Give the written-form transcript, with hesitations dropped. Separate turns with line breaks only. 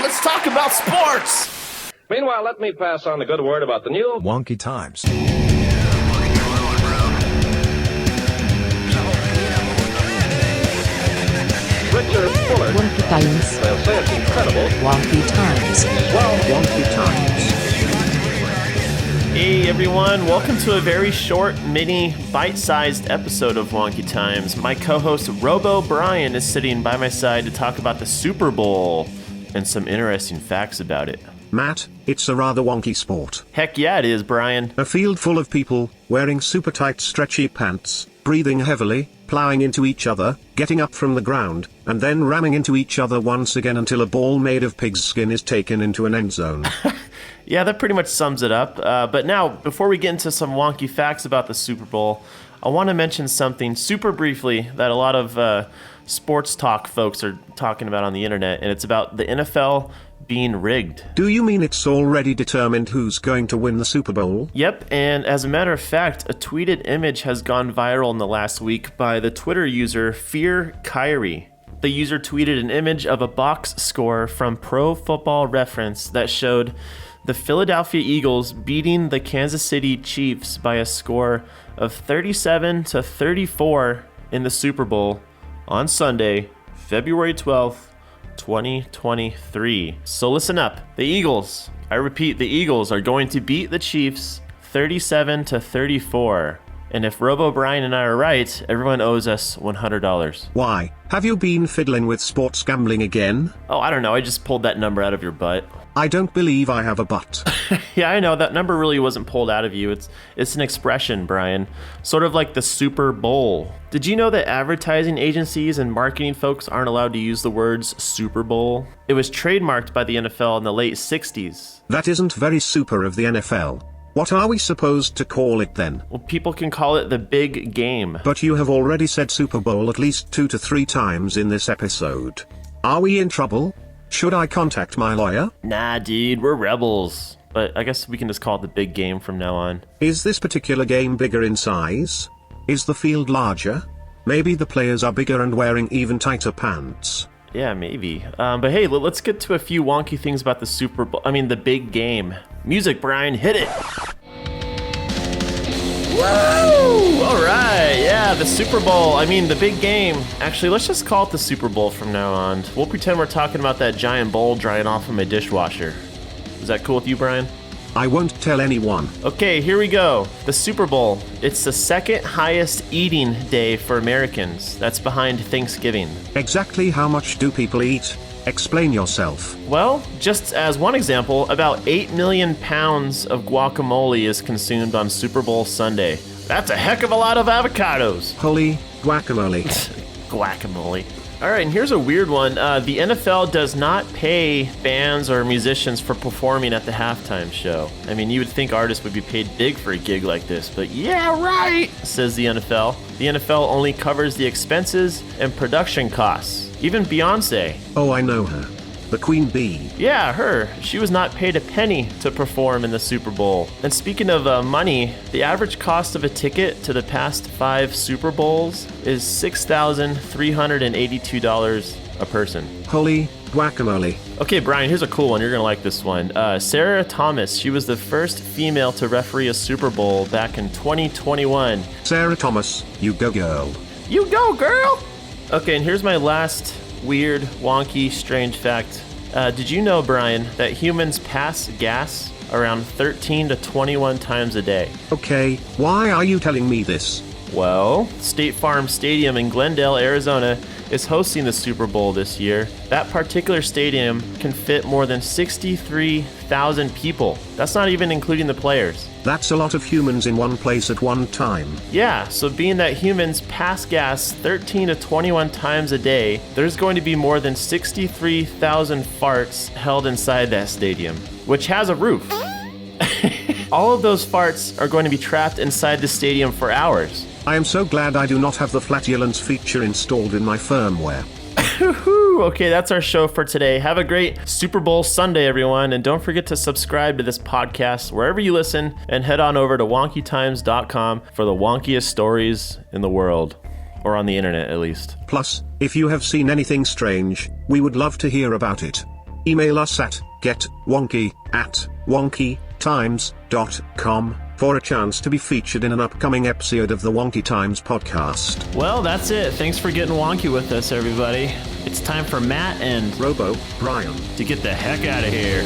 Let's talk about sports.
Meanwhile, let me pass on the good word about the new
Wonky Times.
richer, fuller.
Wonky Times.
They'll say it's incredible.
Wonky Times.
Well,
Wonky Times.
Hey everyone, welcome to a very short, mini, bite-sized episode of Wonky Times. My co-host RoboBrian is sitting by my side to talk about the Super Bowl and some interesting facts about it.
Matt, it's a rather wonky sport.
Heck yeah, it is, Brian.
A field full of people, wearing super tight stretchy pants, breathing heavily, plowing into each other, getting up from the ground, and then ramming into each other once again until a ball made of pig's skin is taken into an end zone.
Yeah, that pretty much sums it up. But now, before we get into some wonky facts about the Super Bowl, I want to mention something super briefly that a lot of sports talk folks are talking about on the internet, and it's about the NFL being rigged.
Do you mean it's already determined who's going to win the Super Bowl?
Yep, and as a matter of fact, a tweeted image has gone viral in the last week by the Twitter user Fear Kyrie. The user tweeted an image of a box score from Pro Football Reference that showed the Philadelphia Eagles beating the Kansas City Chiefs by a score of 37-34 in the Super Bowl on Sunday, February 12th, 2023. So listen up. The Eagles, I repeat, the Eagles are going to beat the Chiefs 37-34. And if RoboBrian and I are right, everyone owes us $100.
Why? Have you been fiddling with sports gambling again?
Oh, I don't know. I just pulled that number out of your butt.
I don't believe I have a butt.
Yeah, I know. That number really wasn't pulled out of you. It's an expression, Brian. Sort of like the Super Bowl. Did you know that advertising agencies and marketing folks aren't allowed to use the words Super Bowl? It was trademarked by the NFL in the late 60s.
That isn't very super of the NFL. What are we supposed to call it then?
Well, people can call it the big game.
But you have already said Super Bowl at least 2 to 3 times in this episode. Are we in trouble? Should I contact my lawyer?
Nah, dude, we're rebels. But I guess we can just call it the big game from now on.
Is this particular game bigger in size? Is the field larger? Maybe the players are bigger and wearing even tighter pants.
Yeah, maybe. But hey, let's get to a few wonky things about the Super Bowl. I mean, the big game. Music, Brian, hit it. Woo! All right, yeah, the Super Bowl. I mean, the big game. Actually, let's just call it the Super Bowl from now on. We'll pretend we're talking about that giant bowl drying off of my dishwasher. Is that cool with you, Brian?
I won't tell anyone.
Okay, here we go. The Super Bowl. It's the second highest eating day for Americans. That's behind Thanksgiving.
Exactly how much do people eat? Explain yourself.
Well, just as one example, about 8 million pounds of guacamole is consumed on Super Bowl Sunday. That's a heck of a lot of avocados.
Holy guacamole.
Guacamole. All right, and here's a weird one. The NFL does not pay bands or musicians for performing at the halftime show. I mean, you would think artists would be paid big for a gig like this, but yeah, right, says the NFL. The NFL only covers the expenses and production costs. Even Beyonce.
Oh, I know her. The Queen Bee.
Yeah, her. She was not paid a penny to perform in the Super Bowl. And speaking of money, the average cost of a ticket to the past 5 Super Bowls is $6,382 a person.
Holy guacamole.
Okay, Brian, here's a cool one. You're going to like this one. Sarah Thomas, she was the first female to referee a Super Bowl back in 2021.
Sarah Thomas, you go girl.
You go, girl! Okay, and here's my last weird, wonky, strange fact. Did you know, Brian, that humans pass gas around 13 to 21 times a day?
Okay, why are you telling me this?
Well, State Farm Stadium in Glendale, Arizona is hosting the Super Bowl this year. That particular stadium can fit more than 63,000 people. That's not even including the players.
That's a lot of humans in one place at one time.
Yeah, so being that humans pass gas 13 to 21 times a day, there's going to be more than 63,000 farts held inside that stadium, which has a roof. All of those farts are going to be trapped inside the stadium for hours.
I am so glad I do not have the flatulence feature installed in my firmware.
Okay, that's our show for today. Have a great Super Bowl Sunday, everyone. And don't forget to subscribe to this podcast wherever you listen, and head on over to wonkytimes.com for the wonkiest stories in the world. Or on the internet, at least.
Plus, if you have seen anything strange, we would love to hear about it. email us at getwonky@wonkytimes.com for a chance to be featured in an upcoming episode of the Wonky Times podcast.
Well, that's it. Thanks for getting wonky with us, everybody. It's time for Matt and
RoboBrian
to get the heck out of here.